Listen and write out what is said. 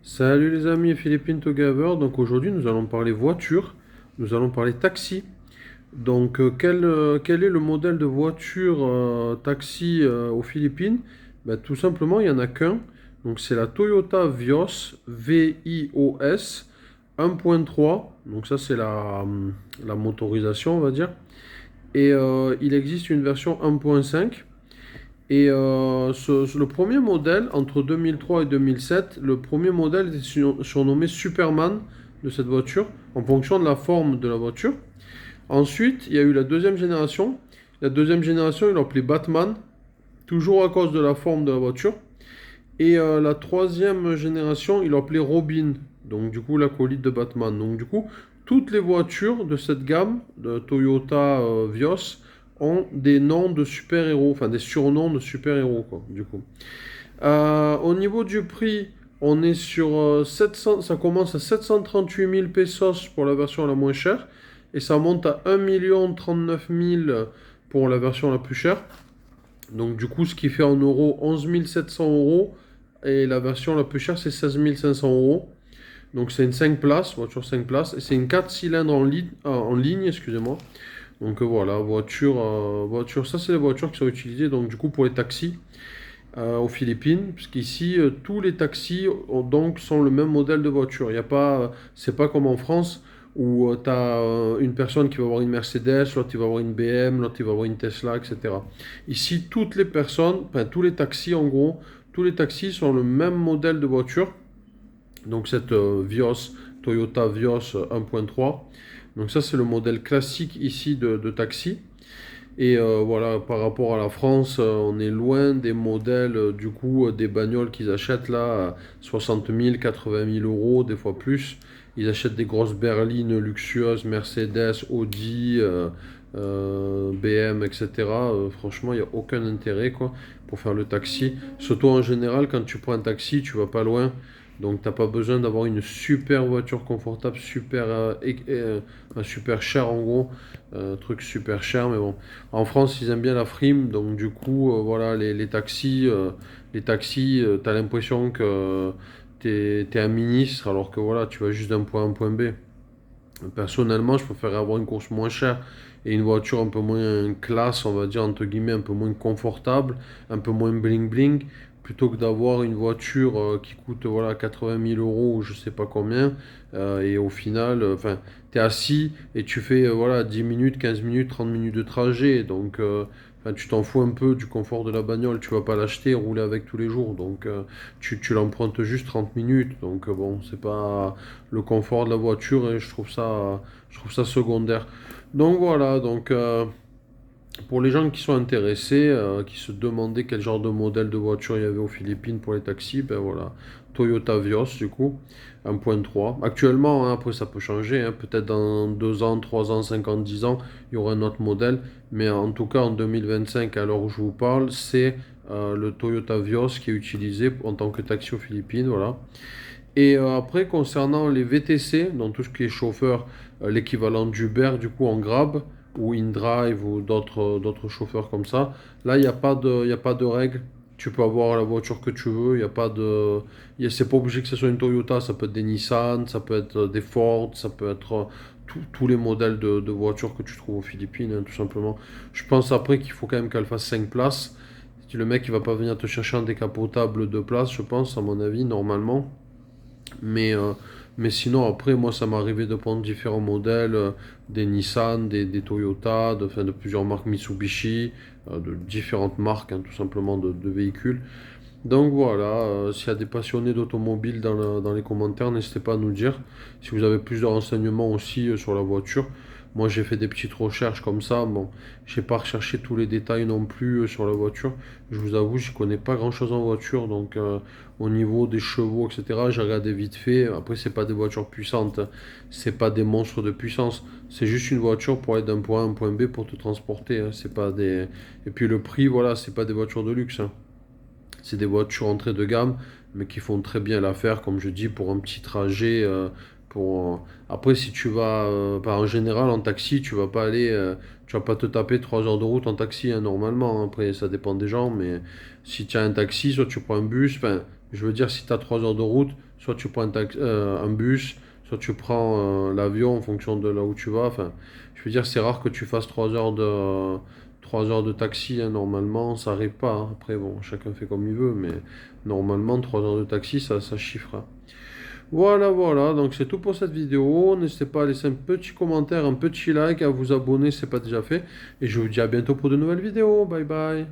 Salut les amis, Philippine Togaver. Donc aujourd'hui nous allons parler voiture, nous allons parler taxi. Donc quel est le modèle de voiture taxi aux Philippines? Ben, tout simplement il n'y en a qu'un. Donc c'est la Toyota Vios, V-I-O-S 1.3. Donc ça c'est la motorisation on va dire. Et il existe une version 1.5. Et le premier modèle, entre 2003 et 2007, le premier modèle était surnommé Superman de cette voiture, en fonction de la forme de la voiture. Ensuite, il y a eu la deuxième génération. La deuxième génération, ils l'ont appelé Batman, toujours à cause de la forme de la voiture. Et la troisième génération, ils l'ont appelé Robin, donc du coup l'acolyte de Batman. Donc du coup, toutes les voitures de cette gamme de Toyota Vios ont des noms de super-héros, enfin des surnoms de super-héros, quoi, du coup. Au niveau du prix, on est sur 700, ça commence à 738 000 pesos pour la version la moins chère, et ça monte à 1 039 000 pour la version la plus chère. Donc du coup, ce qui fait en euros 11 700 euros, et la version la plus chère, c'est 16 500 euros. Donc c'est une 5 places, voiture 5 places, et c'est une 4 cylindres en ligne, excusez-moi. Donc voilà, voiture, ça c'est les voitures qui sont utilisées donc du coup pour les taxis aux Philippines, puisqu'ici tous les taxis donc sont le même modèle de voiture. Il y a pas, c'est pas comme en France où tu as une personne qui va avoir une Mercedes, l'autre il va avoir une BM, l'autre il va avoir une Tesla, etc. Ici, toutes les personnes, enfin tous les taxis en gros, tous les taxis sont le même modèle de voiture. Donc cette Vios, Toyota Vios 1.3. Donc ça c'est le modèle classique ici de taxi. Et voilà, par rapport à la France, on est loin des modèles, du coup, des bagnoles qu'ils achètent là, à 60 000, 80 000 euros, des fois plus. Ils achètent des grosses berlines luxueuses, Mercedes, Audi, BM, etc. Franchement, il n'y a aucun intérêt, quoi, pour faire le taxi. Surtout en général, quand tu prends un taxi, tu vas pas loin. Donc, t'as pas besoin d'avoir une super voiture confortable, super cher en gros, truc super cher, mais bon. En France, ils aiment bien la frime, donc du coup, voilà, les taxis, t'as l'impression que t'es un ministre, alors que voilà, tu vas juste d'un point A à un point B. Personnellement, je préfère avoir une course moins chère et une voiture un peu moins classe, on va dire, entre guillemets, un peu moins confortable, un peu moins bling bling, plutôt que d'avoir une voiture qui coûte voilà, 80 000 euros ou je sais pas combien, et au final, enfin, tu es assis et tu fais voilà, 10 minutes, 15 minutes, 30 minutes de trajet, donc enfin, tu t'en fous un peu du confort de la bagnole, tu vas pas l'acheter, rouler avec tous les jours, donc tu l'empruntes juste 30 minutes, donc bon, c'est pas le confort de la voiture et je trouve ça secondaire. Donc voilà, donc pour les gens qui sont intéressés, qui se demandaient quel genre de modèle de voiture il y avait aux Philippines pour les taxis, ben voilà, Toyota Vios du coup, 1.3. Actuellement, hein, après ça peut changer, hein, peut-être dans 2 ans, 3 ans, 5 ans, 10 ans, il y aura un autre modèle, mais en tout cas en 2025, à l'heure où je vous parle, c'est le Toyota Vios qui est utilisé en tant que taxi aux Philippines, voilà. Et après, concernant les VTC, dans tout ce qui est chauffeur, l'équivalent d'Uber, du coup, en Grab, ou InDrive, ou d'autres chauffeurs comme ça, là, il y a pas de règle. Tu peux avoir la voiture que tu veux, il n'y a pas de... C'est pas obligé que ce soit une Toyota, ça peut être des Nissan, ça peut être des Ford, ça peut être tous les modèles de voitures que tu trouves aux Philippines, hein, tout simplement. Je pense après qu'il faut quand même qu'elle fasse 5 places. Le mec, il va pas venir te chercher un décapotable de place, je pense, à mon avis, normalement. Mais, euh, mais sinon, après, moi, ça m'est arrivé de prendre différents modèles, des Nissan, des Toyota, enfin, de plusieurs marques Mitsubishi, de différentes marques, hein, tout simplement, de véhicules. Donc voilà, s'il y a des passionnés d'automobile dans les commentaires, n'hésitez pas à nous dire. Si vous avez plus de renseignements aussi sur la voiture. Moi j'ai fait des petites recherches comme ça. Bon, j'ai pas recherché tous les détails non plus sur la voiture. Je vous avoue, je connais pas grand chose en voiture. Donc au niveau des chevaux, etc., j'ai regardé vite fait. Après, c'est pas des voitures puissantes, hein. C'est pas des monstres de puissance. C'est juste une voiture pour aller d'un point A à un point B pour te transporter, hein. C'est pas des... Et puis le prix, voilà, c'est pas des voitures de luxe, hein. C'est des voitures entrée de gamme, mais qui font très bien l'affaire, comme je dis, pour un petit trajet, Après, si tu vas, en général, en taxi, tu vas pas te taper 3 heures de route en taxi, hein, normalement, hein. Après, ça dépend des gens, mais si tu as un taxi, soit tu prends un bus, enfin, je veux dire, si tu as 3 heures de route, soit tu prends un bus, soit tu prends l'avion en fonction de là où tu vas. Enfin, je veux dire, c'est rare que tu fasses 3 heures de taxi, hein, normalement, ça arrive pas, hein. Après, bon, chacun fait comme il veut, mais normalement, 3 heures de taxi, ça chiffre, hein. Voilà, voilà, donc c'est tout pour cette vidéo. N'hésitez pas à laisser un petit commentaire, un petit like, à vous abonner si ce n'est pas déjà fait. Et je vous dis à bientôt pour de nouvelles vidéos. Bye bye.